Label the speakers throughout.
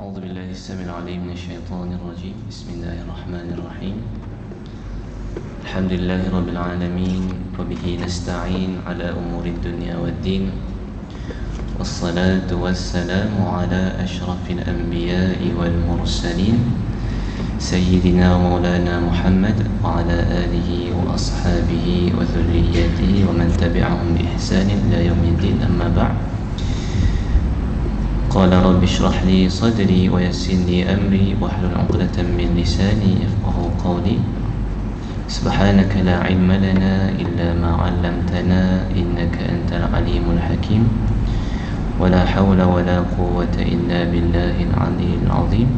Speaker 1: أعوذ بالله السميع العليم من الشيطان الرجيم. بسم الله الرحمن الرحيم. الحمد لله رب العالمين، وبه نستعين على أمور الدنيا والدين، والصلاة والسلام على أشرف الأنبياء والمرسلين سيدنا ومولانا محمد وعلى آله وأصحابه وذريته ومن تبعهم بإحسان إلى يوم الدين. أما بعد، قال رب اشرح لي صدري ويسر لي أمري واحلل عقدة من لساني يفقهوا قولي. سبحانك لا علم لنا إلا ما علمتنا إنك أنت العليم الحكيم، ولا حول ولا قوة إلا بالله العلي العظيم.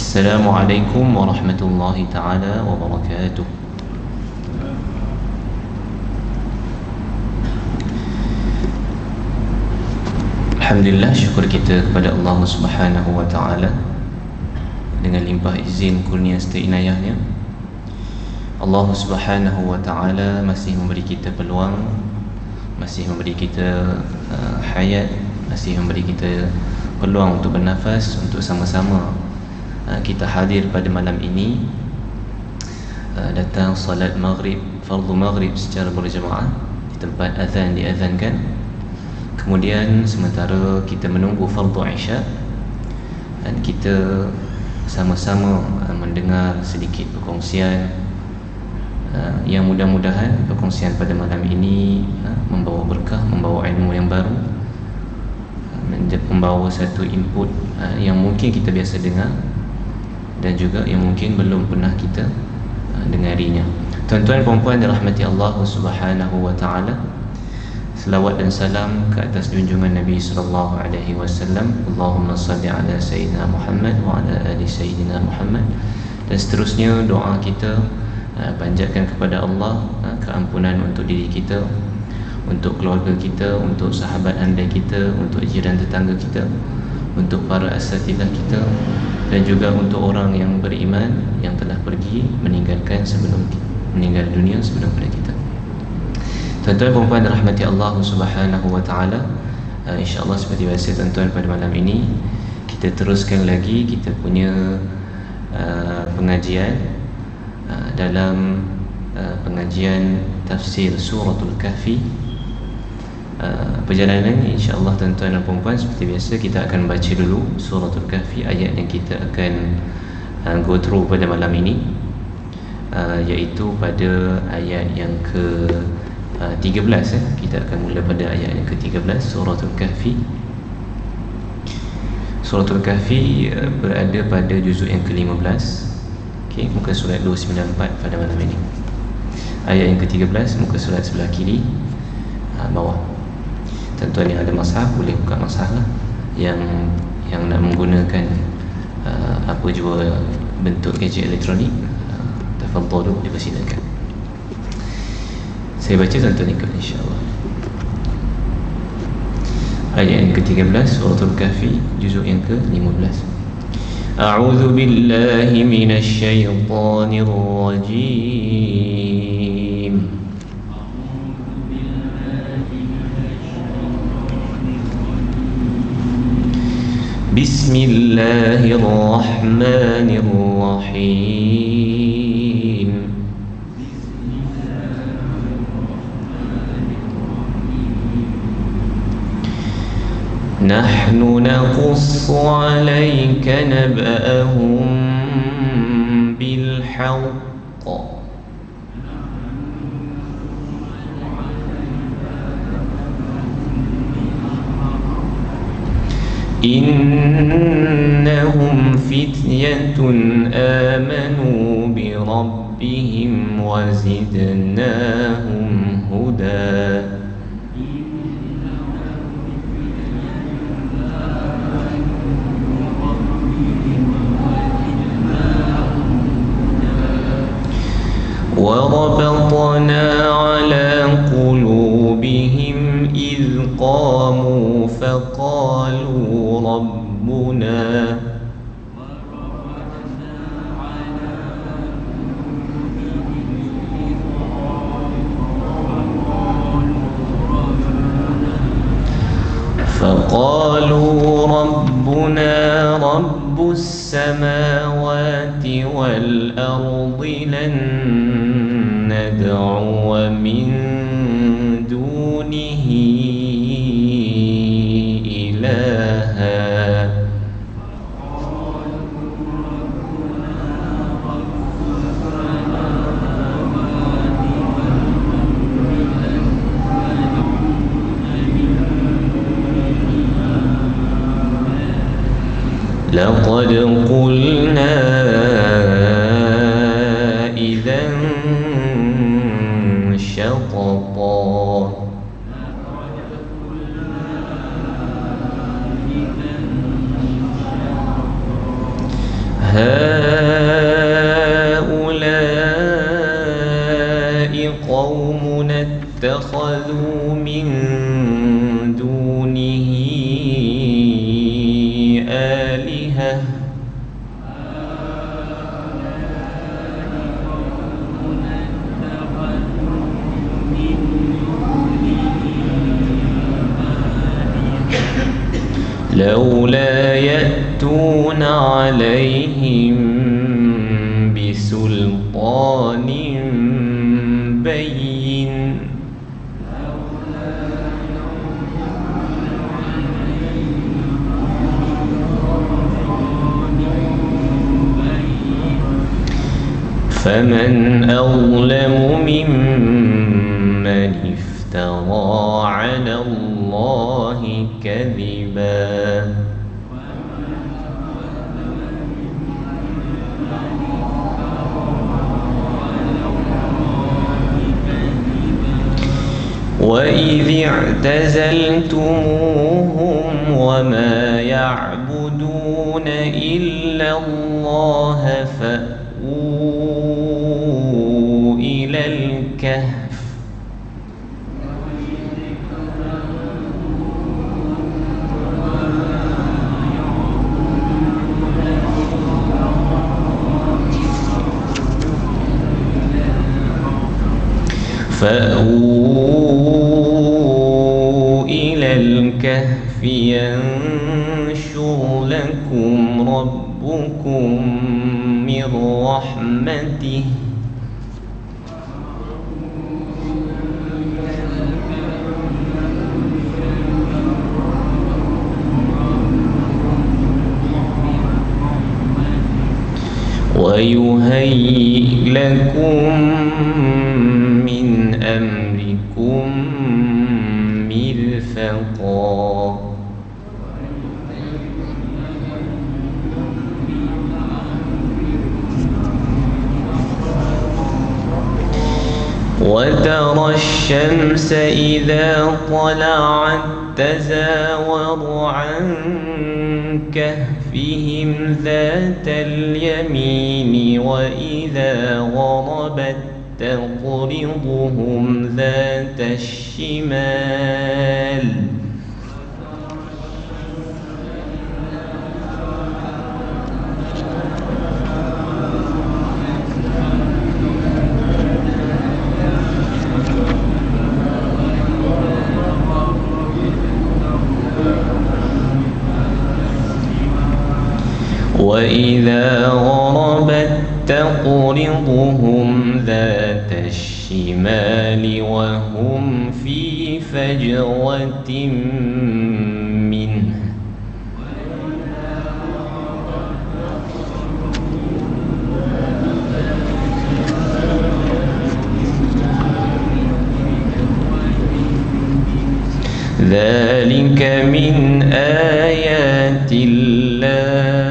Speaker 1: السلام عليكم ورحمة الله تعالى وبركاته. Alhamdulillah, syukur kita kepada Allah Subhanahu wa Ta'ala dengan limpah izin kurnia serta inayahnya. Allah Subhanahu wa Ta'ala masih memberi kita peluang, masih memberi kita hayat, masih memberi kita peluang untuk bernafas, untuk sama-sama kita hadir pada malam ini, datang salat maghrib, fardu maghrib secara berjemaah di tempat azan diazankan. Kemudian sementara kita menunggu fardu isya, dan kita sama-sama mendengar sedikit perkongsian yang mudah-mudahan perkongsian pada malam ini membawa berkah, membawa ilmu yang baru, membawa satu input yang mungkin kita biasa dengar dan juga yang mungkin belum pernah kita dengarinya. Tuan-tuan dan puan-puan dirahmati Allah Subhanahu wa Ta'ala, selawat dan salam ke atas junjungan Nabi sallallahu alaihi wasallam. Allahumma salli ala sayyidina Muhammad wa ala ali sayyidina Muhammad. Dan seterusnya doa kita panjatkan kepada Allah keampunan untuk diri kita, untuk keluarga kita, untuk sahabat andai kita, untuk jiran tetangga kita, untuk para asatidah kita, dan juga untuk orang yang beriman yang telah pergi meninggalkan sebelum meninggal dunia sebelum pada kita. Tuan-tuan dan puan rahmati Allah Subhanahu wa Ta'ala, insya-Allah seperti biasa tuan-tuan, pada malam ini kita teruskan lagi kita punya pengajian dalam pengajian tafsir suratul Kahfi. Perjalanan insya-Allah tuan-tuan dan puan seperti biasa kita akan baca dulu suratul Kahfi, ayat yang kita akan go through pada malam ini, iaitu pada ayat yang ke 13. Kita akan mula pada ayat yang ke-13 suratul Kahfi. Suratul Kahfi berada pada juzuk yang ke-15. Okey, muka surat 294 pada malam ini. Ayat yang ke-13, muka surat sebelah kiri bawah. Tuan-tuan yang ada mushaf boleh buka mushaf lah. Yang nak menggunakan apa jua bentuk gadget elektronik, tafadhalu, dipersilakan. Saya baca, tuan-tuan ikut insya-Allah. Ayat yang ke-13 suratul Kahfi, juzuk yang ke-15. A'udzu billahi minasy syaithanir rajim. Bismillahirrahmanirrahim. نحن نقص عليك نبأهم بالحق إنهم فتية آمنوا بربهم وزدناهم هدى. وربطنا على قلوبهم إذ قاموا فقالوا ربنا فقالوا ربنا ربنا رب السماوات والأرض لن ندعو من دونه إلها لقد قلنا إذا شططا هؤلاء قومنا اتخذوا من دونه آلهة لولا يأتون عليهم بسلطان بين فمن أظلم ممن افترى على الله كذبا وإذ اعتزلتموهم وما يعبدون إلا الله فأووا إلى الكهف ينشر لكم ربكم من رحمته ويهيئ لكم من أمركم مرفقا وترى الشمس إذا طلعت تزاور عن كهفهم ذات اليمين وإذا غربت تقرضهم ذات الشمال وإذا غربت تقرضهم ذات الشمال وهم في فجوة منه ذلك من آيات الله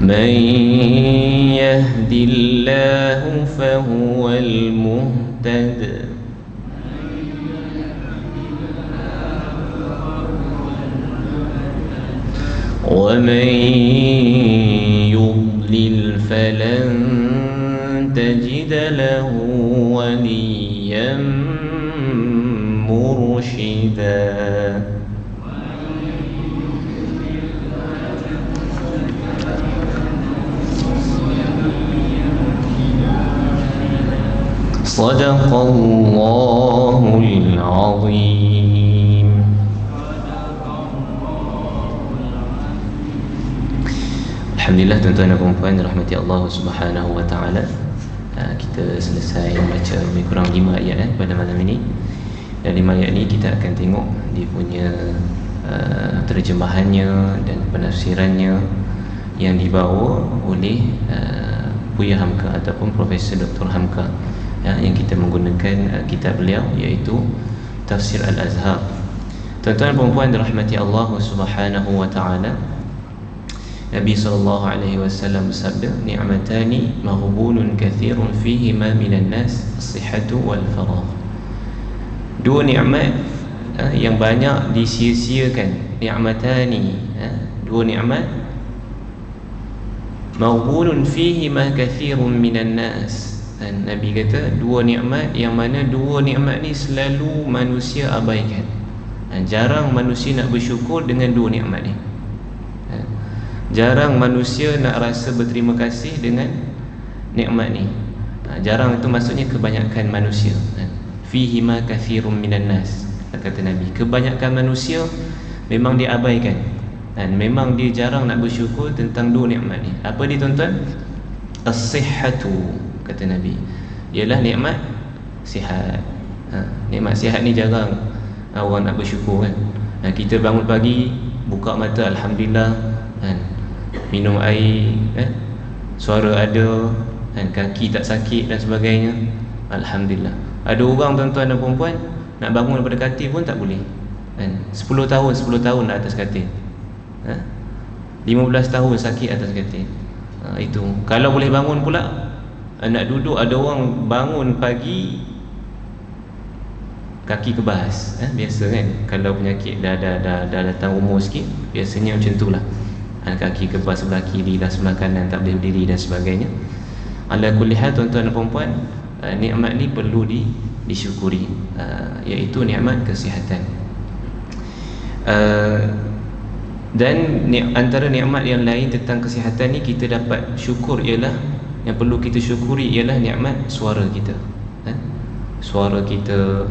Speaker 1: من يهد الله فهو المهتد ومن يضلل فلن تجد له وليا مرشدا Sadaqallahul azim. Alhamdulillah, tuan-tuan dan puan-puan dirahmati Allah Subhanahu wa taala. Kita selesai membaca lebih kurang 5 ayat pada malam ini. Dan 5 ayat ini kita akan tengok dia punya terjemahannya dan penafsirannya yang dibawa oleh Buya Hamka ataupun Profesor Dr. Hamka, yang kita menggunakan kitab beliau iaitu Tafsir Al-Azhar. Tuan-tuan dan puan-puan dirahmati Allah Subhanahu wa taala, Nabi SAW bersabda, ni'matani maghbunun kathirun fihima minan nas, as-sihhatu wal faragh. Dua nikmat yang banyak disia-siakan. Ni'matani, dua nikmat, maghbunun fihima kathirun minan nas. Dan Nabi kata dua nikmat yang mana dua nikmat ni selalu manusia abaikan. Jarang manusia nak bersyukur dengan dua nikmat ni. Jarang manusia nak rasa berterima kasih dengan nikmat ni. Jarang itu maksudnya kebanyakan manusia. Fihi ma kathirun minan nas, kata Nabi. Kebanyakan manusia memang dia abaikan dan memang dia jarang nak bersyukur tentang dua nikmat ni. Apa dia, tuan-tuan? As-sihhatu, kata Nabi, ialah nikmat sihat. Nikmat sihat ni jarang orang nak bersyukur kan. Kita bangun pagi, buka mata, alhamdulillah kan, minum air, suara ada, kaki tak sakit dan sebagainya, alhamdulillah. Ada orang, tuan-tuan dan puan-puan, nak bangun daripada katil pun tak boleh kan? 10 tahun atas katil, 15 tahun sakit atas katil. Itu kalau boleh bangun pula, nak duduk, ada orang bangun pagi kaki kebas, biasa kan, kalau penyakit dah datang umur sikit, biasanya macam itulah. Kaki kebas sebelah kiri dan sebelah kanan, tak boleh berdiri dan sebagainya. Ala kulli hal, tuan-tuan dan puan-puan, nikmat ni perlu disyukuri, iaitu nikmat kesihatan. Dan antara nikmat yang lain tentang kesihatan ni kita dapat syukur ialah, yang perlu kita syukuri ialah nikmat suara kita. Suara kita,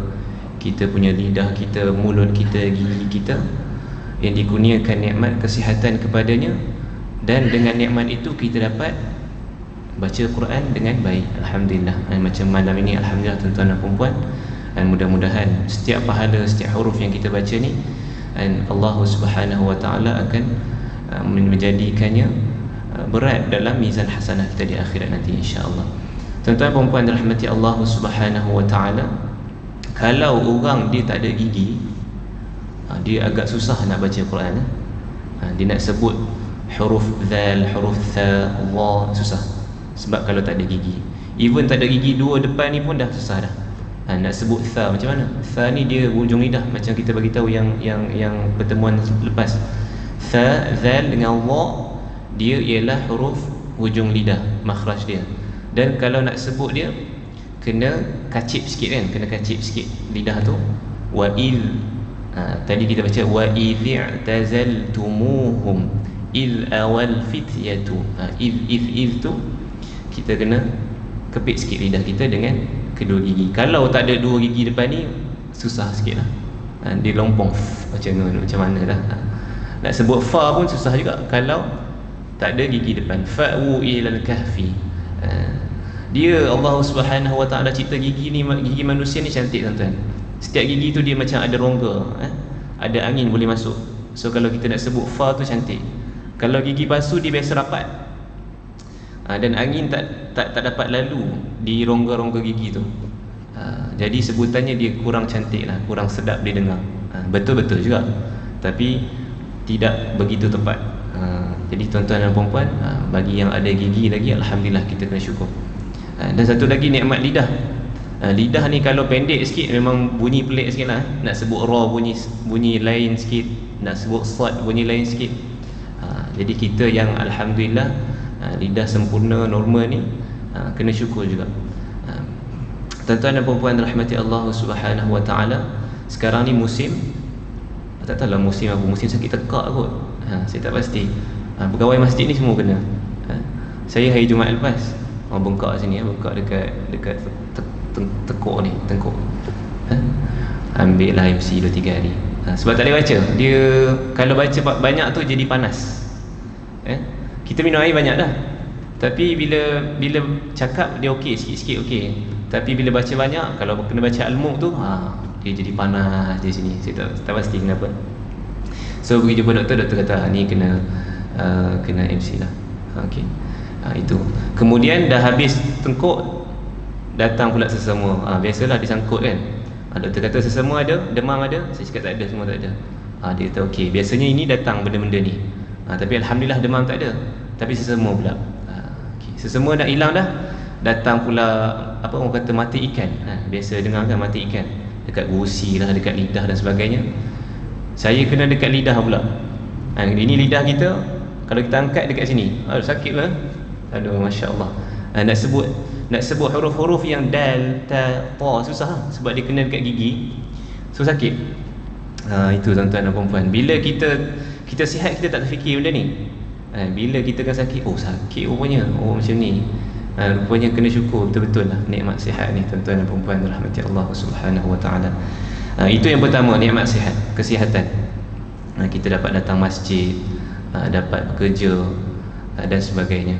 Speaker 1: kita punya lidah kita, mulut kita, gigi kita, yang dikurniakan nikmat kesihatan kepadanya. Dan dengan nikmat itu kita dapat baca Quran dengan baik, alhamdulillah. Macam malam ini, alhamdulillah tuan-tuan dan puan-puan, dan mudah-mudahan setiap pahala, setiap huruf yang kita baca ni, dan Allah Subhanahu wa taala akan menjadikannya berat dalam mizan hasanah kita di akhirat nanti, insya-Allah. Tuan-tuan dan puan-puan dirahmati Allah Subhanahu wa taala, kalau orang dia tak ada gigi, dia agak susah nak baca Quran. Dia nak sebut huruf zal, huruf tha, wa, susah. Sebab kalau tak ada gigi, even tak ada gigi dua depan ni pun dah susah dah. Nak sebut tha macam mana? Tha ni dia hujung lidah, macam kita bagi tahu yang pertemuan lepas. Tha, zal dengan wa, dia ialah huruf hujung lidah, makhraj dia. Dan kalau nak sebut dia, kena kacip sikit kan, kena kacip sikit lidah tu. Wa il, tadi kita baca wa id'tazaltumuhum il awal fityatu. If tu kita kena kepit sikit lidah kita dengan kedua gigi. Kalau tak ada dua gigi depan ni, susah sikit lah. Dia lompong macam mana dah. Nak sebut fa pun susah juga kalau tak ada gigi depan. Fa'u ilal kahfi. Dia Allah Subhanahu wa taala cipta gigi ni, gigi manusia ni cantik, tuan-tuan. Setiap gigi tu dia macam ada rongga, ada angin boleh masuk. So kalau kita nak sebut fa tu cantik. Kalau gigi palsu dia biasa rapat, dan angin tak dapat lalu di rongga-rongga gigi tu. Jadi sebutannya dia kurang cantik lah, kurang sedap didengar. Betul-betul juga, tapi tidak begitu tepat. Jadi tuan-tuan dan puan-puan, bagi yang ada gigi lagi, alhamdulillah kita kena syukur. Dan satu lagi nikmat lidah. Lidah ni kalau pendek sikit memang bunyi pelik sikit lah. Nak sebut ra bunyi lain sikit, nak sebut sad bunyi lain sikit. Jadi kita yang alhamdulillah lidah sempurna, normal ni, kena syukur juga. Tuan-tuan dan puan-puan rahmati Allah Subhanahu wa taala, sekarang ni musim, tak tahulah musim apa, musim sakit tekak kot. Saya tak pasti. Pegawai masjid ni semua kena. Saya hari Jumaat lepas bengkak sini, bengkak dekat tekuk ni, tengkuk. Ambil lah MC 2-3 hari. Sebab tak boleh baca. Dia kalau baca banyak tu jadi panas. Kita minum air banyak dah. Tapi bila cakap dia okey, sikit-sikit okey. Tapi bila baca banyak, kalau kena baca al-mulk tu, dia jadi panas di sini. Saya tak pasti kenapa. So pergi jumpa doktor kata ni kena MC lah. Okey. Itu. Kemudian dah habis tengkuk, datang pula sesemua. Biasalah disangkut kan. Doktor kata sesemua ada, demam ada. Saya cakap tak ada, semua tak ada. Dia kata okey, biasanya ini datang benda-benda ni. Tapi alhamdulillah demam tak ada. Tapi sesemua pula. Okay. Sesemua dah hilang dah. Datang pula apa orang kata mati ikan. Biasa dengar kan mati ikan. Dekat gusi lah, dekat lidah dan sebagainya. Saya kena dekat lidah pula. Ini lidah kita, kalau kita angkat dekat sini, sakit lah. Aduh, masya-Allah. Nak sebut huruf-huruf yang dal, ta, ta susah sebab dia kena dekat gigi. So sakit. Itu tuan-tuan dan puan-puan. Bila kita sihat, kita tak terfikir benda ni. Bila kita kan sakit, sakit rupanya, macam ni. Rupanya kena syukur betul-betul lah nikmat sihat ni tuan-tuan dan puan-puan rahmati Allah Subhanahu wa taala. Itu yang pertama, nikmat sihat, kesihatan. Kita dapat datang masjid, dapat bekerja dan sebagainya.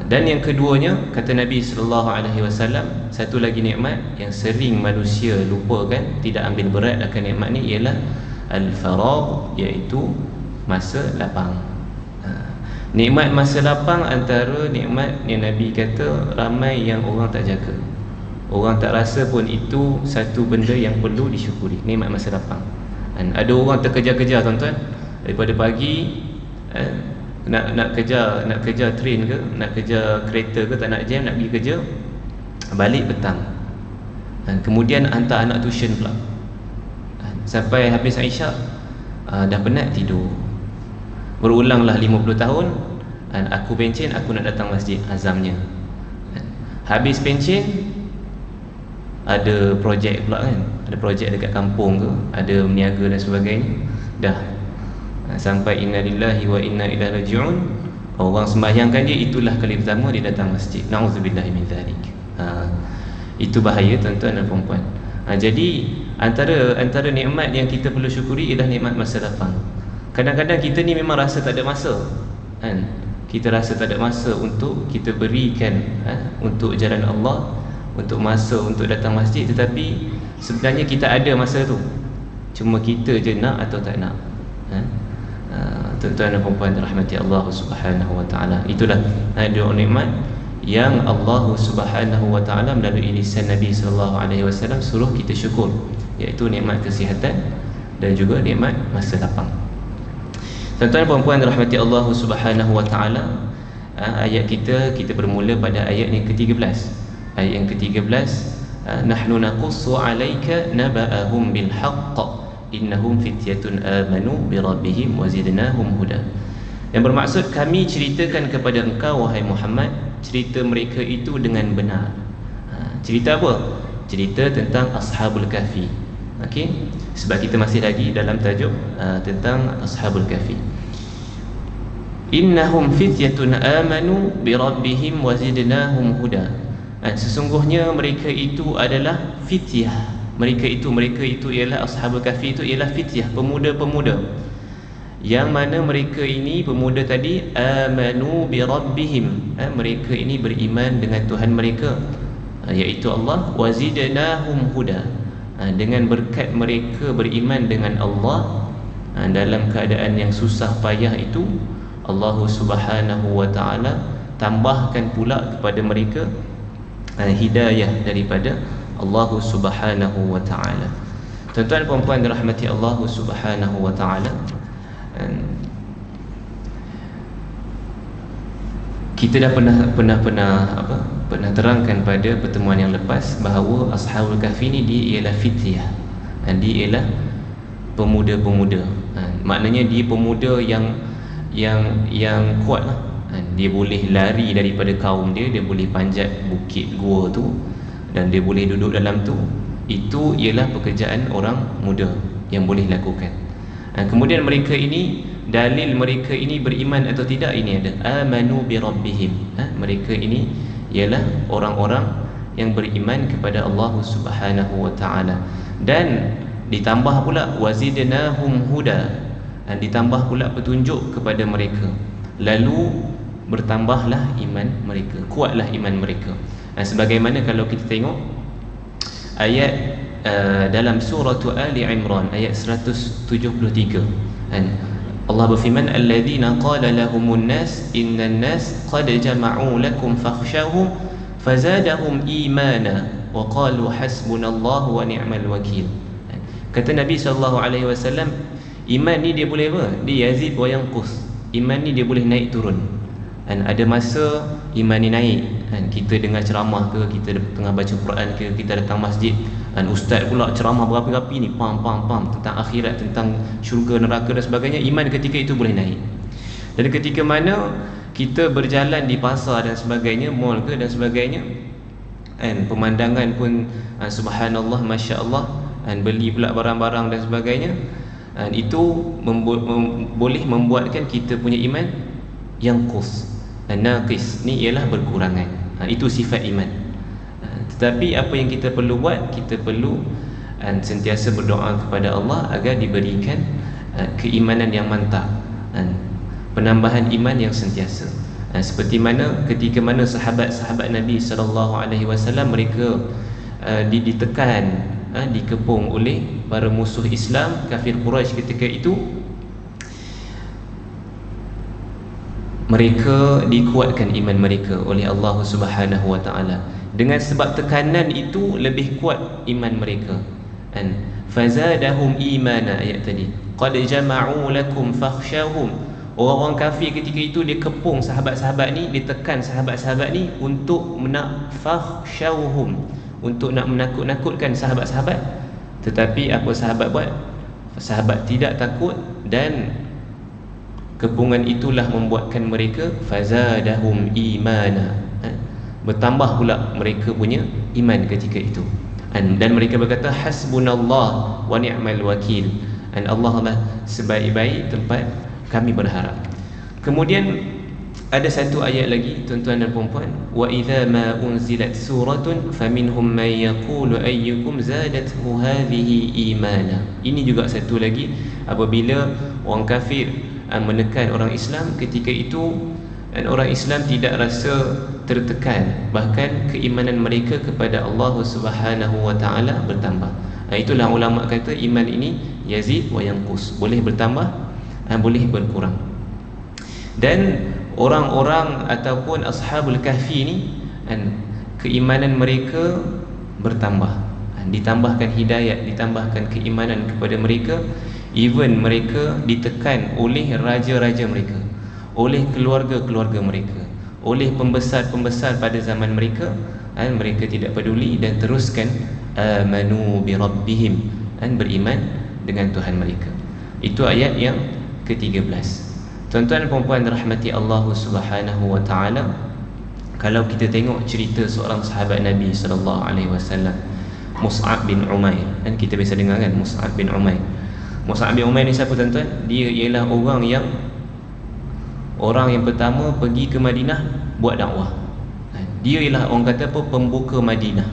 Speaker 1: Dan yang keduanya, kata Nabi sallallahu alaihi wasallam, satu lagi nikmat yang sering manusia lupakan, tidak ambil berat akan nikmat ni ialah al-faragh, iaitu masa lapang. Nikmat masa lapang antara nikmat yang Nabi kata ramai yang orang tak jaga. Orang tak rasa pun itu satu benda yang perlu disyukuri, nikmat masa lapang. Ada orang terkejar-kejar tuan-tuan, daripada pagi nak kejar train ke, nak kejar kereta ke, tak nak jam, nak pergi kerja, balik petang. Kemudian hantar anak tuition pula. Sampai habis Aisyah, dah penat tidur. Berulanglah 50 tahun, aku pencen, aku nak datang masjid, azamnya. Habis pencen, ada projek pula kan, ada projek dekat kampung ke, ada meniaga dan sebagainya. Dah sampai inna lillahi wa inna ilaihi raji'un, orang sembahyangkan dia, itulah kali pertama dia datang masjid. Na'udzubillahi min dzalik. Itu bahaya tuan-tuan dan puan-puan. Jadi antara nikmat yang kita perlu syukuri ialah nikmat masa lapang. Kadang-kadang kita ni memang rasa tak ada masa kan? Kita rasa tak ada masa untuk kita berikan untuk jalan Allah, untuk masa untuk datang masjid. Tetapi sebenarnya kita ada masa tu, cuma kita je nak atau tak nak. Tuan-tuan dan puan-puan rahmati Allah Subhanahu wa taala. Itulah dua nikmat yang Allah Subhanahu wa taala melalui lisan Nabi sallallahu alaihi wasallam suruh kita syukur, iaitu nikmat kesihatan dan juga nikmat masa lapang. Tuan-tuan dan puan-puan rahmati Allah Subhanahu wa taala, ayat kita bermula pada ayat yang ke-13. Ayat yang ke-13, nahnu naqussu 'alaika naba'ahum bil haqq innahum fityatun amanu bi rabbihim wa zidnahum huda. Yang bermaksud, kami ceritakan kepada engkau wahai Muhammad cerita mereka itu dengan benar. Cerita apa? Cerita tentang Ashabul Kahfi. Okey, sebab kita masih lagi dalam tajuk tentang Ashabul Kahfi. Innahum fityatun amanu bi rabbihim wa zidnahum huda. Sesungguhnya mereka itu adalah fityah. Mereka itu ialah Ashabul Kahfi, itu ialah fityah, pemuda-pemuda, yang mana mereka ini pemuda tadi amanu bi rabbihim, mereka ini beriman dengan Tuhan mereka, iaitu Allah, wa zidnahum huda, dengan berkat mereka beriman dengan Allah dalam keadaan yang susah payah itu, Allah Subhanahu wa taala tambahkan pula kepada mereka hidayah daripada Allah Subhanahu wa taala. Tuan-tuan dan puan-puan dirahmati Allah Subhanahu wa taala, kita dah pernah terangkan pada pertemuan yang lepas bahawa Ashabul Kahfi ni dia ialah fityah, dia ialah pemuda-pemuda. Maknanya dia pemuda yang kuat lah. Dia boleh lari daripada kaum dia boleh panjat bukit gua tu, dan dia boleh duduk dalam tu. Itu ialah pekerjaan orang muda yang boleh lakukan. Kemudian mereka ini, dalil mereka ini beriman atau tidak, ini ada amanu bi rabbihim. Mereka ini ialah orang-orang yang beriman kepada Allah Subhanahu wa taala. Dan ditambah pula wazidnahum huda, dan ditambah pula petunjuk kepada mereka, lalu bertambahlah iman mereka, kuatlah iman mereka. Sebagaimana kalau kita tengok ayat dalam surah Ali Imran ayat 173, Allah berfirman, alladzina qala lahumun nas innan nas qad jama'u lakum fakhshawhum fazadahum imana wa qalu hasbunallahu wa ni'mal wakil. Kata Nabi SAW, iman ni dia boleh apa? Dia yazid wa yanqus. Iman ni dia boleh naik turun. Ada masa iman ni naik, kita dengar ceramah ke, kita tengah baca Quran ke, kita datang masjid, ustaz pula ceramah berapi-api ni, pam tentang akhirat, tentang syurga, neraka dan sebagainya, iman ketika itu boleh naik. Dan ketika mana kita berjalan di pasar dan sebagainya, mall ke dan sebagainya, pemandangan pun subhanallah, masya-Allah, beli pula barang-barang dan sebagainya, itu boleh membuatkan kita punya iman yang naqis, ni ialah berkurangan. Itu sifat iman. Tetapi apa yang kita perlu buat, kita perlu sentiasa berdoa kepada Allah agar diberikan keimanan yang mantap, penambahan iman yang sentiasa. Seperti mana ketika mana sahabat-sahabat Nabi SAW, mereka ditekan, dikepung oleh para musuh Islam, kafir Quraisy ketika itu, mereka dikuatkan iman mereka oleh Allah Subhanahu wa taala. Dengan sebab tekanan itu lebih kuat iman mereka. Fazadahum imana, ayat tadi, qad jama'u lakum fakhshawhum. Orang-orang kafir ketika itu dia kepung sahabat-sahabat ni, ditekan sahabat-sahabat ni untuk fakhshawhum, untuk nak menakut-nakutkan sahabat-sahabat. Tetapi apa sahabat buat? Sahabat tidak takut, dan kepungan itulah membuatkan mereka fazadahum imana, bertambah pula mereka punya iman ketika itu. Dan mereka berkata hasbunallah wa ni'mal wakil, Allah lah sebaik-baik tempat kami berharap. Kemudian ada satu ayat lagi, tuan-tuan dan puan-puan, wa idza ma unzilat suratun faminhum man yaqulu ayyukum zadathu hadhihi imana. Ini juga satu lagi, apabila orang kafir menekan orang Islam ketika itu, dan orang Islam tidak rasa tertekan, bahkan keimanan mereka kepada Allah Subhanahu wa taala bertambah. Itulah ulama kata iman ini yazid wa yanqus, boleh bertambah, boleh berkurang. Dan orang-orang ataupun ashabul kahfi ni, keimanan mereka bertambah, ditambahkan hidayat, ditambahkan keimanan kepada mereka. Even mereka ditekan oleh raja-raja mereka, oleh keluarga-keluarga mereka, oleh pembesar-pembesar pada zaman mereka, mereka tidak peduli dan teruskan amanu bi rabbihim, beriman dengan Tuhan mereka. Itu ayat yang ke-13. Tuan-tuan dan puan-puan rahmati Allah Subhanahu wa taala, kalau kita tengok cerita seorang sahabat Nabi sallallahu alaihi wasallam, Mus'ab bin Umair, dan kita biasa dengar kan Mus'ab bin Umair. Mus'ab bin Umair ni siapa tuan-tuan? Dia ialah orang yang pertama pergi ke Madinah buat dakwah. Dia ialah orang kata apa, pembuka Madinah.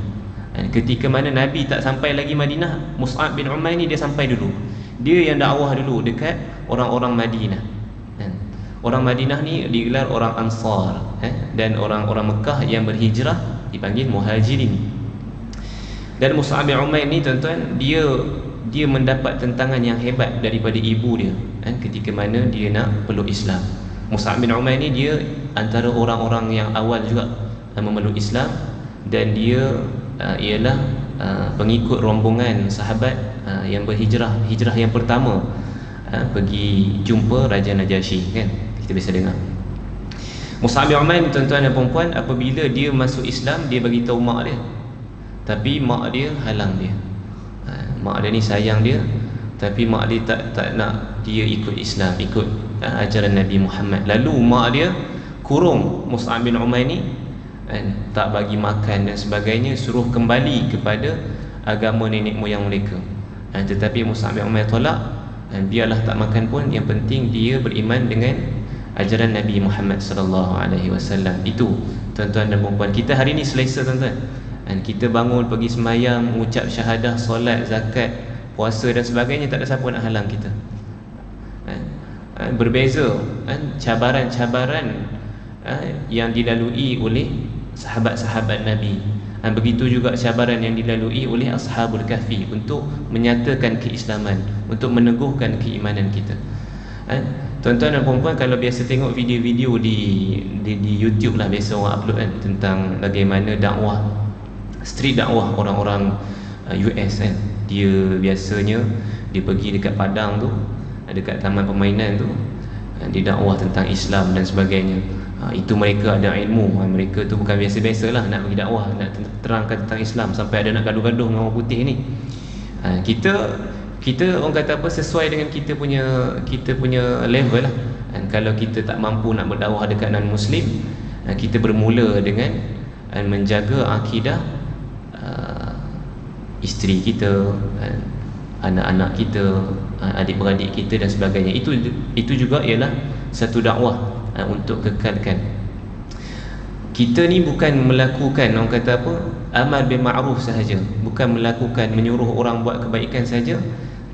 Speaker 1: Ketika mana Nabi tak sampai lagi Madinah, Mus'ab bin Umair ni dia sampai dulu. Dia yang dakwah dulu dekat orang-orang Madinah. Orang Madinah ni digelar orang Ansar, dan orang-orang Mekah yang berhijrah dipanggil Muhajirin. Dan Mus'ab bin Umair ni tuan-tuan, dia mendapat tentangan yang hebat daripada ibu dia, ketika mana dia nak peluk Islam. Mus'ab bin Umair ni dia antara orang-orang yang awal juga memeluk Islam, dan dia ialah pengikut rombongan sahabat yang berhijrah, hijrah yang pertama, pergi jumpa Raja Najasyi, kan kita biasa dengar. Mus'ab bin Umair, tuan-tuan dan puan-puan, apabila dia masuk Islam, dia bagi tahu mak dia, tapi mak dia halang dia. Mak dia ni sayang dia, tapi mak dia tak nak dia ikut Islam, ikut ajaran Nabi Muhammad. Lalu mak dia kurung Mus'ab bin Umair ni, tak bagi makan dan sebagainya, suruh kembali kepada agama nenek moyang mereka. Tetapi Mus'ab bin Umair tolak, biarlah tak makan pun, yang penting dia beriman dengan ajaran Nabi Muhammad sallallahu alaihi wasallam. Itu tuan-tuan dan puan-puan, kita hari ni selesa tuan-tuan. Dan kita bangun pergi sembahyang, mengucap syahadah, solat, zakat, puasa dan sebagainya, tak ada siapa nak halang kita. Berbeza cabaran-cabaran yang dilalui oleh sahabat-sahabat Nabi. Begitu juga cabaran yang dilalui oleh Ashabul Kahfi untuk menyatakan keislaman, untuk meneguhkan keimanan kita. Tuan-tuan dan puan-puan, kalau biasa tengok video-video di YouTube lah, biasa orang upload kan, tentang bagaimana dakwah, street dakwah orang-orang US kan. Dia biasanya dia pergi dekat padang tu, dekat taman permainan tu, dia dakwah tentang Islam dan sebagainya. Itu mereka ada ilmu. Mereka tu bukan biasa-biasa lah nak bagi dakwah, nak terangkan tentang Islam, sampai ada nak gaduh-gaduh dengan orang putih ni. Kita orang kata apa, sesuai dengan kita punya level lah. Kalau kita tak mampu nak berdakwah dekat non-Muslim, kita bermula dengan menjaga akidah isteri kita, anak-anak kita, adik-beradik kita dan sebagainya. Itu juga ialah satu dakwah untuk kekalkan. Kita ni bukan melakukan, orang kata apa, amal bil ma'ruf sahaja, bukan melakukan menyuruh orang buat kebaikan saja,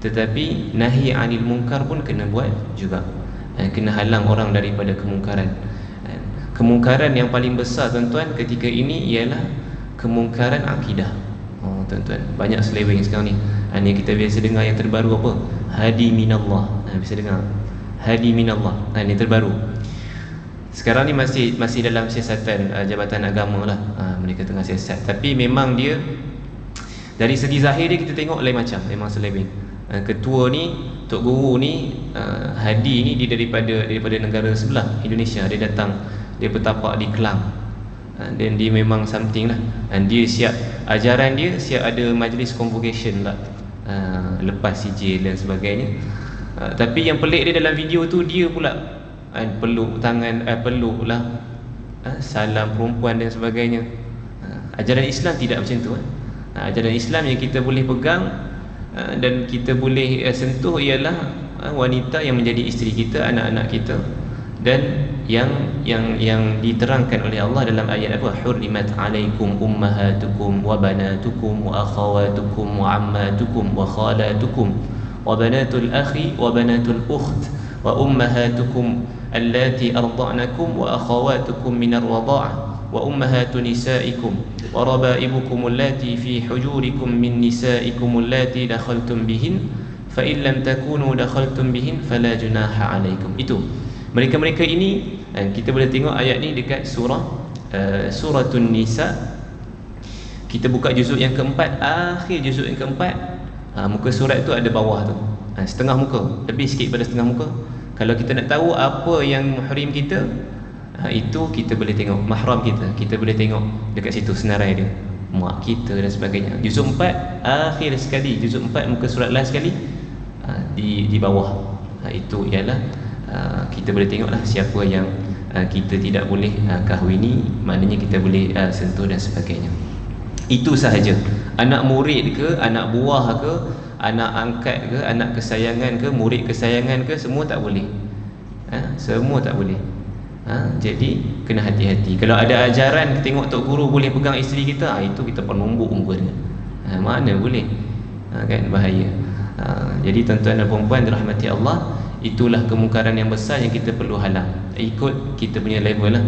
Speaker 1: tetapi nahi anil munkar pun kena buat juga. Kena halang orang daripada kemungkaran. Kemungkaran yang paling besar tuan-tuan ketika ini ialah kemungkaran akidah. Tuan-tuan, banyak seleweng sekarang ni. Ni kita biasa dengar yang terbaru apa? Hadi minallah. Biasa dengar Hadi minallah. Ni terbaru. Sekarang ni masih dalam siasatan Jabatan Agama lah. Mereka tengah siasat. Tapi memang dia, dari segi zahir dia kita tengok lain macam, memang seleweng. Ketua ni, Tok Guru ni, Hadi ni, dia daripada negara sebelah, Indonesia. Dia datang, dia bertapak di Kelang. Dan dia memang something lah. Dan dia siap, ajaran dia siap ada majlis convocation lah, lepas sijil dan sebagainya. Tapi yang pelik dia dalam video tu, dia pula peluk tangan, peluk lah, salam perempuan dan sebagainya. Ajaran Islam tidak macam tu. Ajaran Islam yang kita boleh pegang dan kita boleh sentuh ialah wanita yang menjadi isteri kita, anak-anak kita, dan yang diterangkan oleh Allah dalam ayat apa? Hurrimat alaikum ummahatukum wa banatukum wa akhawatukum wa ammatukum wa khalatukum wa banatul akhi wa banatul ukht wa ummahatukum allati arda'nakum wa akhawatukum minar radha'ah wa ummahatu nisaikum wa rabaibukum allati fi hujurikum min nisaikum allati dakhaltum bihin fa in lam takunu dakhaltum bihin fala junaha alaikum. Itu mereka-mereka ini. Kita boleh tengok ayat ni dekat Suratun Nisa. Kita buka juzuk yang keempat, akhir juzuk yang keempat. Muka surat tu ada bawah tu, setengah muka, lebih sikit pada setengah muka. Kalau kita nak tahu apa yang muhrim kita, itu kita boleh tengok mahram kita boleh tengok dekat situ senarai dia, mak kita dan sebagainya. Juzuk 4 akhir sekali, juzuk 4 muka surat last sekali, di bawah. Itu ialah kita boleh tengoklah siapa yang kita tidak boleh kahwini, maknanya kita boleh sentuh dan sebagainya. Itu sahaja. Anak murid ke, anak buah ke, anak angkat ke, anak kesayangan ke, murid kesayangan ke, semua tak boleh. Semua tak boleh. Jadi kena hati-hati. Kalau ada ajaran tengok Tok Guru boleh pegang isteri kita, itu kita penumbuk muka dia. Mana boleh. Kan bahaya. Jadi tuan-tuan dan puan-puan dirahmati Allah, itulah kemungkaran yang besar yang kita perlu halang. Ikut kita punya level lah.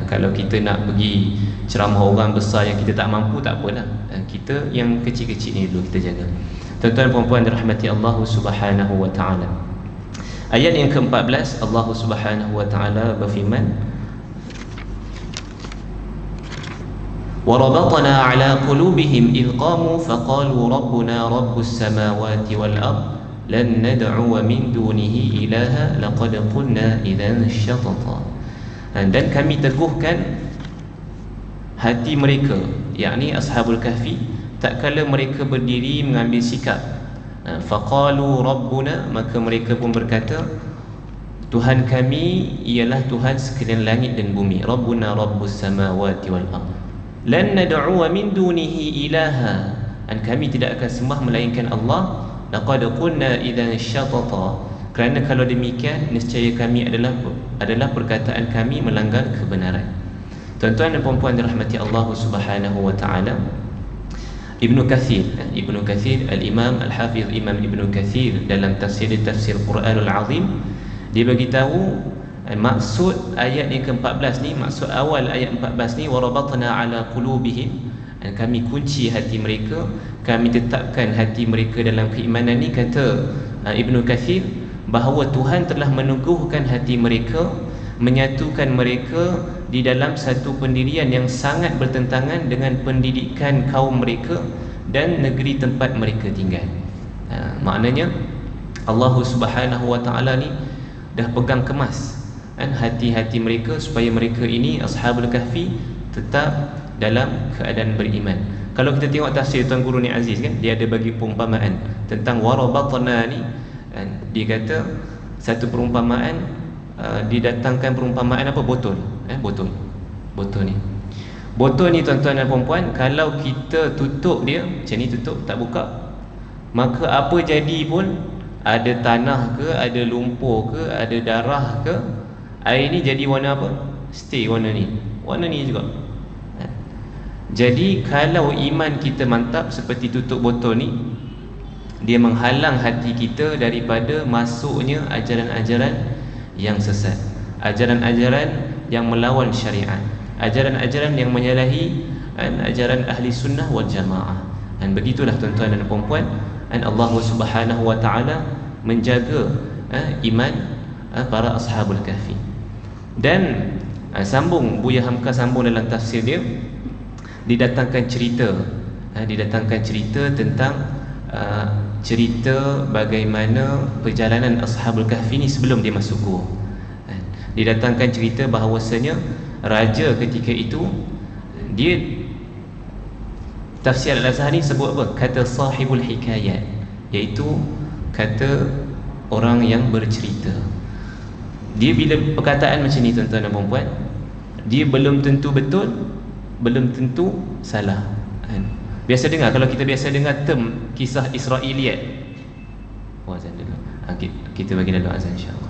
Speaker 1: Kalau kita nak pergi ceramah orang besar yang kita tak mampu, tak apalah. Kita yang kecil-kecil ni dulu kita jaga. Tuan-tuan dan puan-puan dirahmati Allah Subhanahu wa ta'ala. Ayat yang ke-14, Allah Subhanahu wa ta'ala berfirman, وَرَبَطْنَا عَلَى قُلُوبِهِمْ إِذْ قَامُوا فَقَالُوا رَبُّنَا رَبُّ السَّمَاوَاتِ وَالْأَرْضِ لَن نَّدْعُوَ مِن دُونِهِ إِلَٰهًا لَقَدْ قُلْنَا إِذًا شَطَطًا. Dan kami teguhkan hati mereka, yakni Ashabul Kahfi, tak kala mereka berdiri mengambil sikap. Faqalu rabbuna, maka mereka pun berkata, Tuhan kami ialah Tuhan sekalian langit dan bumi. Rabbuna rabbus samawati wal ardh. Lan nad'uwa min dunihi ilaha. Dan kami tidak akan sembah melainkan Allah. Laqad qulna idzan syatata. Kerana kalau demikian, nescaya kami adalah perkataan kami melanggar kebenaran. Tuan-tuan dan puan-puan dirahmati Allah Subhanahu wa taala, Ibnu Kathir, Al-Imam Al-Hafiz Imam Ibnu Kathir dalam tafsir Quranul Azim, dia bagi tahu maksud ayat yang ke-14 ni, maksud awal ayat 14 ni, warabatna ala qulubihim, kami kunci hati mereka, kami tetapkan hati mereka dalam keimanan ni. Kata Ibnu Kathir bahawa Tuhan telah meneguhkan hati mereka, menyatukan mereka di dalam satu pendirian yang sangat bertentangan dengan pendidikan kaum mereka dan negeri tempat mereka tinggal. Maknanya Allah Subhanahu wa taala ni dah pegang kemas hati-hati mereka supaya mereka ini Ashabul Kahfi tetap dalam keadaan beriman. Kalau kita tengok tafsir Tuan Guru ni Aziz kan, dia ada bagi perumpamaan tentang warabatna ni. Dia kata satu perumpamaan, didatangkan perumpamaan apa? Botol. Botol ni tuan-tuan dan puan-puan, kalau kita tutup dia macam ni, tutup tak buka, maka apa jadi pun, ada tanah ke, ada lumpur ke, ada darah ke, air ni jadi warna apa? Stay warna ni juga. Jadi kalau iman kita mantap seperti tutup botol ni, dia menghalang hati kita daripada masuknya ajaran-ajaran yang sesat, ajaran-ajaran yang melawan syariat, ajaran-ajaran yang menyalahi ajaran ahli sunnah wal jamaah. Dan begitulah tuan-tuan dan puan-puan, Allah Subhanahu wa taala menjaga iman para Ashabul Kahfi. Dan sambung Buya Hamka sambung dalam tafsir dia, didatangkan cerita tentang cerita bagaimana perjalanan Ashabul Kahfi ni sebelum dia masuk gua. Didatangkan cerita bahawasanya raja ketika itu, dia tafsir Al-Azhar ni sebut apa? Kata sahibul hikayat, iaitu kata orang yang bercerita. Dia bila perkataan macam ni tuan-tuan dan puan-puan, dia belum tentu betul, belum tentu salah. Biasa dengar, kalau kita biasa dengar term kisah Israiliyat. Azan dulu. Kita bagi dulu azan insya-Allah.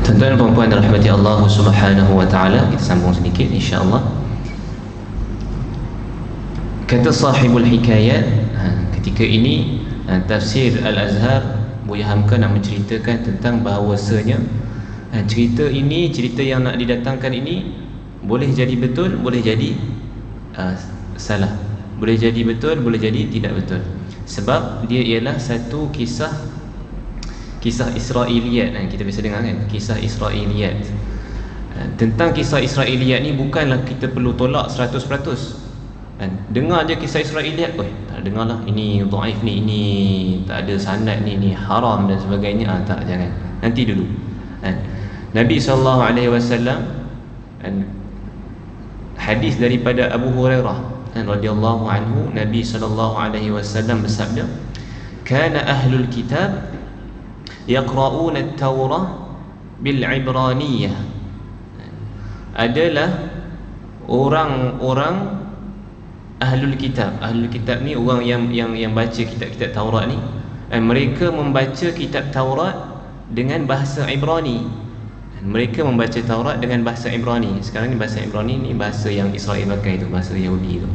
Speaker 1: Tuan-tuan dan puan-puan rahmati Allah Subhanahu wa taala, kita sambung sedikit insya-Allah. Kata sahibul hikayat, ketika ini tafsir Al-Azhar Buya Hamka nak menceritakan tentang bahawasanya cerita ini, cerita yang nak didatangkan ini boleh jadi betul, boleh jadi salah, boleh jadi betul, boleh jadi tidak betul. Sebab dia ialah satu kisah Israiliyat. Kita biasa dengar kan, kisah Israiliyat. Tentang kisah Israiliyat ni bukanlah kita perlu tolak 100%. Dengar je kisah Israiliyat, tak dengarlah, ini dhaif ni, ini tak ada sanad ni, ini haram dan sebagainya. Tak, jangan, nanti dulu. Nabi SAW, hadis daripada Abu Hurairah radhiyallahu anhu, Nabi SAW bersabda, kana ahlul kitab yaqra'una at-taurah bil ibraniyah, adalah orang-orang ahlul kitab. Ahlul kitab ni orang yang baca kitab-kitab Taurat ni, mereka membaca kitab Taurat dengan bahasa Ibrani. Mereka membaca Taurat dengan bahasa Ibrani. Sekarang ni bahasa Ibrani ni bahasa yang Israel pakai tu, bahasa Yahudi tu.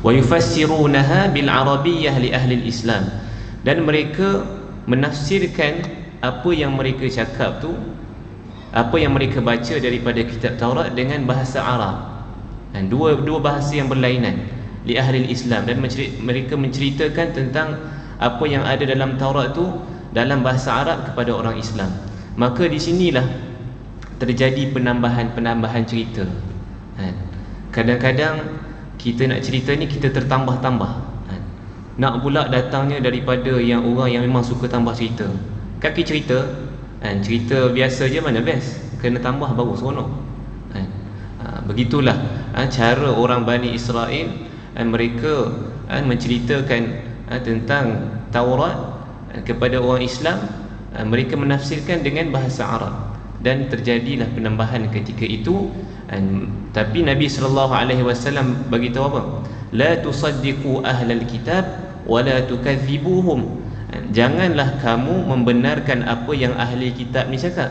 Speaker 1: Wa yufassirunaha bil arabiyyah li ahli al-Islam, dan mereka menafsirkan apa yang mereka cakap tu, apa yang mereka baca daripada kitab Taurat dengan bahasa Arab. Dan dua bahasa yang berlainan, li ahli al-Islam, dan mereka menceritakan tentang apa yang ada dalam Taurat tu dalam bahasa Arab kepada orang Islam. Maka di sinilah terjadi penambahan cerita. Kadang-kadang kita nak cerita ni kita tertambah-tambah. Nak pula datangnya daripada orang yang memang suka tambah cerita. Kaki cerita, cerita biasa je mana best, kena tambah baru seronok. Begitulah cara orang Bani Israel, mereka menceritakan tentang Taurat kepada orang Islam, mereka menafsirkan dengan bahasa Arab, dan terjadilah penambahan ketika itu. Tapi Nabi SAW bagi tahu apa? La tusaddiqu ahlal kitab wa la tukadzibuhum. janganlah kamu membenarkan apa yang ahli kitab ni cakap.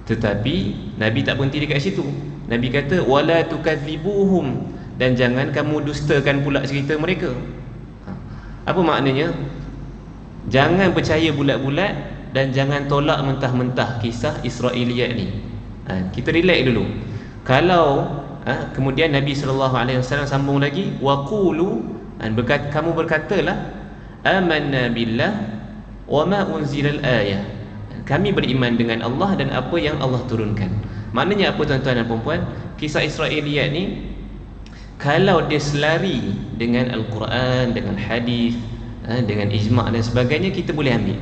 Speaker 1: Tetapi Nabi tak berhenti dekat situ. Nabi kata wala tukadzibuhum, dan jangan kamu dustakan pula cerita mereka. Apa maknanya? Jangan percaya bulat-bulat dan jangan tolak mentah-mentah kisah Israiliyat ni. Kita relax dulu. Kalau kemudian Nabi SAW sambung lagi, waqulu, kamu berkatalah amanna billah wa ma unzilal ayah, kami beriman dengan Allah dan apa yang Allah turunkan. Maknanya apa tuan-tuan dan puan-puan? Kisah Israiliyat ni kalau dia selari dengan Al-Quran, dengan hadis, dengan ijma' dan sebagainya, kita boleh ambil,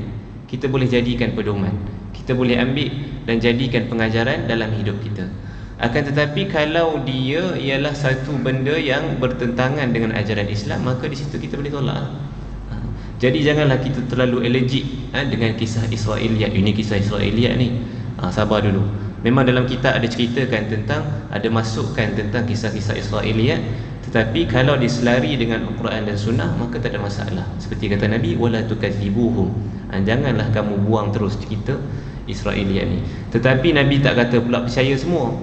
Speaker 1: kita boleh jadikan pedoman, kita boleh ambil dan jadikan pengajaran dalam hidup kita. Akan tetapi kalau dia ialah satu benda yang bertentangan dengan ajaran Islam, maka di situ kita boleh tolak. Jadi janganlah kita terlalu allergic dengan kisah Israiliyat. Ini kisah Israiliyat ni, sabar dulu. Memang dalam kitab ada ceritakan tentang, ada masukkan tentang kisah-kisah Israiliyat, tetapi kalau diselari dengan Al-Quran dan Sunnah, maka tak ada masalah. Seperti kata Nabi, wala tukadzibuhum, janganlah kamu buang terus cerita Israiliyat ni. Tetapi Nabi tak kata pula percaya semua.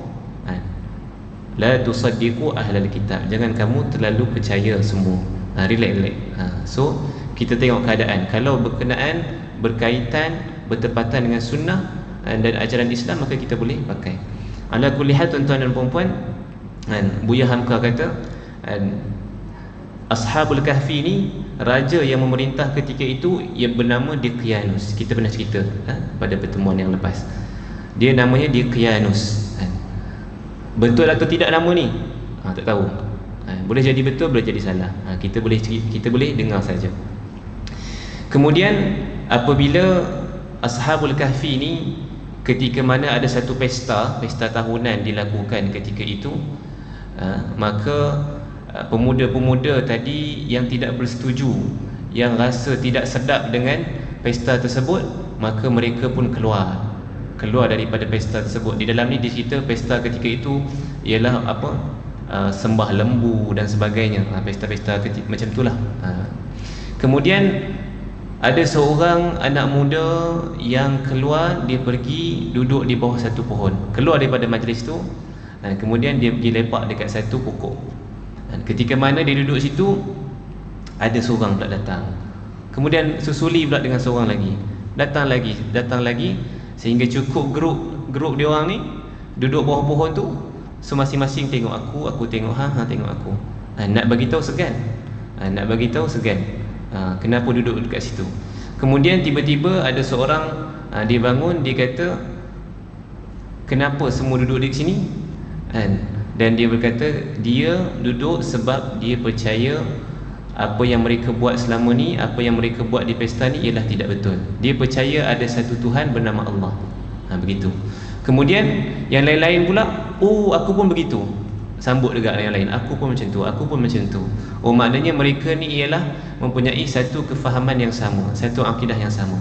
Speaker 1: La tusaddiqu ahlal kitab, jangan kamu terlalu percaya semua. Relax. So kita tengok keadaan. Kalau berkaitan, bertepatan dengan sunnah dan ajaran Islam, maka kita boleh pakai. Ala kulli hal tuan-tuan dan puan-puan, Buya Hamka kata Ashabul Kahfi ni, raja yang memerintah ketika itu yang bernama Diqyanus. Kita pernah cerita pada pertemuan yang lepas. Dia namanya Diqyanus. Betul atau tidak nama ni? Tak tahu. Boleh jadi betul, boleh jadi salah. Kita boleh dengar saja. Kemudian apabila Ashabul Kahfi ni, ketika mana ada satu pesta tahunan dilakukan ketika itu, maka pemuda-pemuda tadi yang tidak bersetuju, yang rasa tidak sedap dengan pesta tersebut, maka mereka pun keluar daripada pesta tersebut. Di dalam ni dicerita pesta ketika itu ialah sembah lembu dan sebagainya, pesta-pesta macam itulah. Kemudian ada seorang anak muda yang keluar, dia pergi duduk di bawah satu pohon, keluar daripada majlis tu, kemudian dia pergi lepak dekat satu pokok. Ketika mana dia duduk situ, ada seorang pula datang, kemudian susuli pula dengan seorang lagi, datang lagi, sehingga cukup grup dia orang ni duduk bawah pohon tu. So masing-masing tengok aku tengok tengok aku. Nak bagi tahu segan. Kenapa duduk dekat situ. Kemudian tiba-tiba ada seorang, dia bangun, dia kata, kenapa semua duduk di sini? Dan dia berkata, dia duduk sebab dia percaya apa yang mereka buat selama ni, apa yang mereka buat di pesta ni ialah tidak betul. Dia percaya ada satu Tuhan bernama Allah. Begitu. Kemudian yang lain-lain pula, aku pun begitu. Sambut juga yang lain, aku pun macam tu. Maknanya mereka ni ialah mempunyai satu kefahaman yang sama, satu akidah yang sama.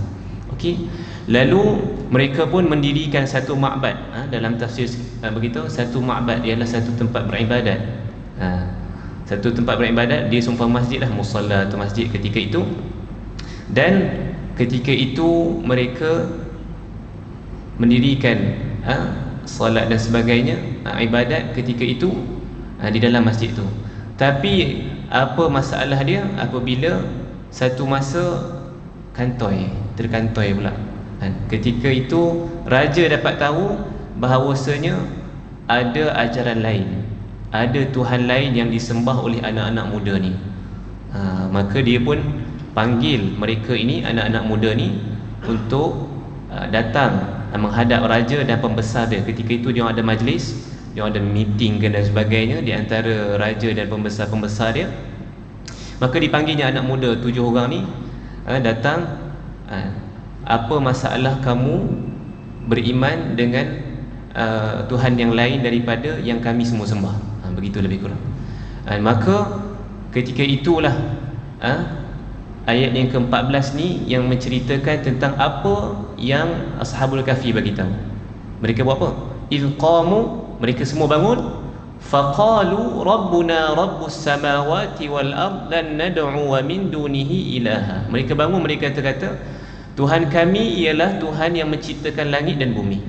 Speaker 1: Okey. Lalu mereka pun mendirikan satu ma'bad. Dalam tafsir begitu, satu ma'bad ialah satu tempat beribadat. Satu tempat beribadat, dia seumpama masjid lah, musalla atau masjid ketika itu. Dan ketika itu mereka mendirikan solat dan sebagainya, ibadat ketika itu di dalam masjid tu. Tapi apa masalah dia? Apabila satu masa terkantoi pula. Ketika itu raja dapat tahu bahawasanya ada ajaran lain, ada Tuhan lain yang disembah oleh anak-anak muda ni. Maka dia pun panggil mereka ini, anak-anak muda ni, untuk datang menghadap raja dan pembesar dia. Ketika itu dia ada majlis, dia ada meeting dan sebagainya di antara raja dan pembesar-pembesar dia. Maka dipanggilnya anak muda 7 orang ni, datang, apa masalah kamu beriman dengan Tuhan yang lain daripada yang kami semua sembah? Begitu lebih kurang. Maka ketika itulah ayat yang ke-14 ni yang menceritakan tentang apa yang Ashabul Kahfi bagi tahu. Mereka buat apa? Iz qamu, mereka semua bangun, faqalu rabbuna rabbus samawati wal ard lan nad'u min dunihi ilaha. Mereka bangun, mereka kata, Tuhan kami ialah Tuhan yang menciptakan langit dan bumi.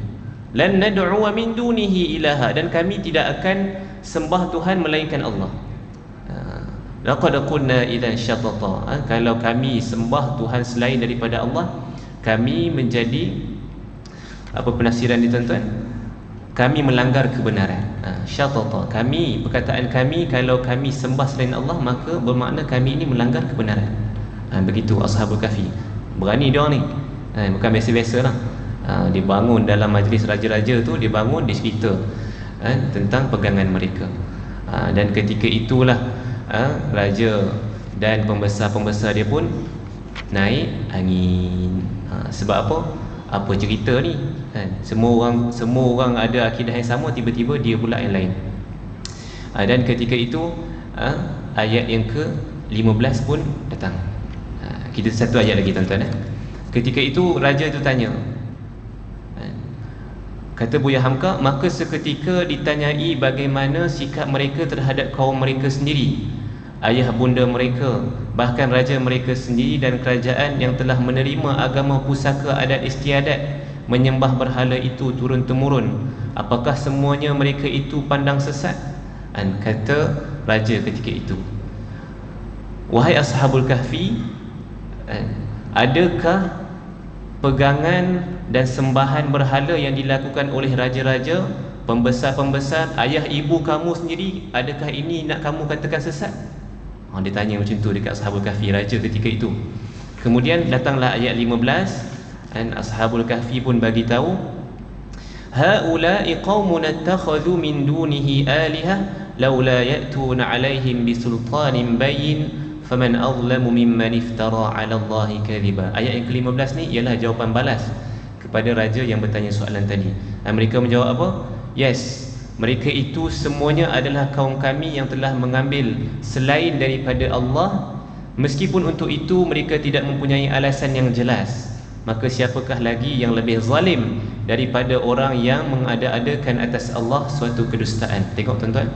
Speaker 1: Lan nad'u min dunihi ilaha, dan kami tidak akan sembah Tuhan melainkan Allah. Laqad qulna idzan syatata. Kalau kami sembah Tuhan selain daripada Allah, kami menjadi apa penafsiran ni tuan-tuan? Kami melanggar kebenaran. Syatata, kami, perkataan kami, kalau kami sembah selain Allah, maka bermakna kami ini melanggar kebenaran. Begitu Ashabul Kahfi. Berani dia ni. Bukan biasa-biasa lah. Dia bangun dalam majlis raja-raja tu, dia bangun, dia cerita tentang pegangan mereka. Dan ketika itulah raja dan pembesar-pembesar dia pun naik angin. Sebab apa? Apa cerita ni? Semua orang ada akidah yang sama, tiba-tiba dia pula yang lain. Dan ketika itu ayat yang ke-15 pun datang. Kita satu ayat lagi tuan-tuan. Ketika itu raja tu tanya, kata Buya Hamka, maka seketika ditanyai bagaimana sikap mereka terhadap kaum mereka sendiri, ayah bunda mereka, bahkan raja mereka sendiri dan kerajaan yang telah menerima agama pusaka adat istiadat menyembah berhala itu turun-temurun. Apakah semuanya mereka itu pandang sesat? Kata raja ketika itu, wahai Ashabul Kahfi, adakah pegangan dan sembahan berhala yang dilakukan oleh raja-raja, pembesar-pembesar, ayah ibu kamu sendiri, adakah ini nak kamu katakan sesat? Dia tanya macam tu dekat Ashabul Kahfi, raja ketika itu. Kemudian datanglah ayat 15, dan Ashabul Kahfi pun bagi tahu, haula'i qaumun attakhadhu min dunihi alihah laula ya'tuna 'alaihim bisultanin bayyin faman azlamu mimman iftara 'ala Allahi kadhiba. Ayat yang ke-15 ni ialah jawapan balas kepada raja yang bertanya soalan tadi. Mereka menjawab apa? Yes, mereka itu semuanya adalah kaum kami yang telah mengambil selain daripada Allah, meskipun untuk itu mereka tidak mempunyai alasan yang jelas. Maka siapakah lagi yang lebih zalim daripada orang yang mengada-adakan atas Allah suatu kedustaan? Tengok tuan-tuan,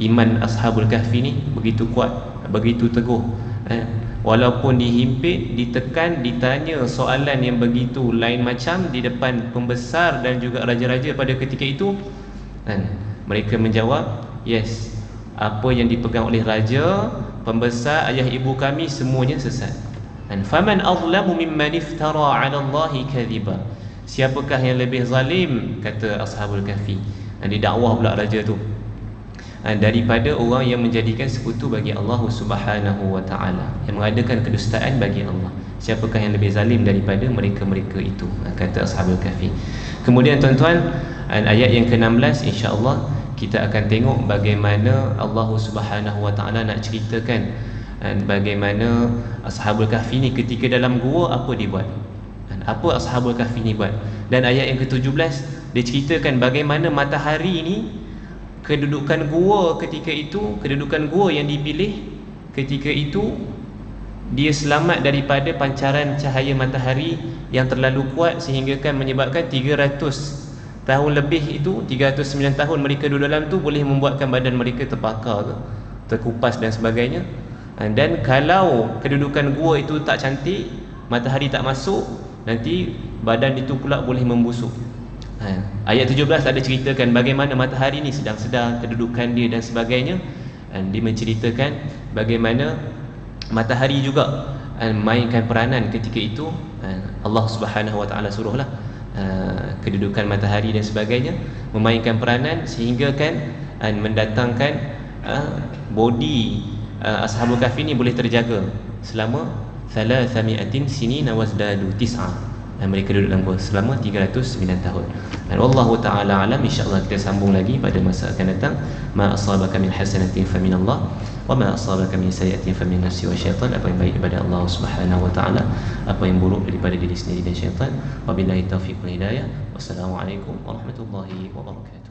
Speaker 1: iman Ashabul Kahfi ni begitu kuat, begitu teguh. Walaupun dihimpit, ditekan, ditanya soalan yang begitu lain macam di depan pembesar dan juga raja-raja pada ketika itu, mereka menjawab, yes, apa yang dipegang oleh raja, pembesar, ayah ibu kami, semuanya sesat. Faman azlamu mimman iftara 'ala Allahi kadhiba. Siapakah yang lebih zalim, kata Ashabul Kahfi, didakwah pula raja tu, daripada orang yang menjadikan sekutu bagi Allah Subhanahu wa taala, yang mengadakan kedustaan bagi Allah. Siapakah yang lebih zalim daripada mereka-mereka itu, kata Ashabul Kahfi. Kemudian tuan-tuan, ayat yang ke-16 insya-Allah kita akan tengok bagaimana Allah Subhanahu wa taala nak ceritakan bagaimana Ashabul Kahfi ni ketika dalam gua apa dia buat, apa Ashabul Kahfi ni buat. Dan ayat yang ke-17 dia ceritakan bagaimana matahari ni, kedudukan gua ketika itu, kedudukan gua yang dipilih ketika itu, dia selamat daripada pancaran cahaya matahari yang terlalu kuat sehingga kan menyebabkan 300 tahun lebih itu, 309 tahun mereka duduk dalam tu, boleh membuatkan badan mereka terbakar, terkupas dan sebagainya. Dan kalau kedudukan gua itu tak cantik, matahari tak masuk, nanti badan itu pula boleh membusuk. Ayat 17 ada ceritakan bagaimana matahari ni sedang-sedang kedudukan dia dan sebagainya. Dia menceritakan bagaimana matahari juga mainkan peranan ketika itu. Allah Subhanahu wa taala suruhlah kedudukan matahari dan sebagainya memainkan peranan sehingga kan mendatangkan body Ashabul Kahfi ni boleh terjaga selama 300 sinina wazdadu 9. Mereka duduk dalam gua selama 309 tahun. Dan wallahu taala alam, insya-Allah kita sambung lagi pada masa akan datang. Ma asabaka min hasanatin faminallah wa ma asabaka min sayyi'atin famin nafsi wa syaitan. Apa yang baik daripada Allah Subhanahu wa taala, apa yang buruk daripada diri sendiri dan syaitan. Wabillahi taufiq wal hidayah. Wassalamualaikum warahmatullahi wabarakatuh.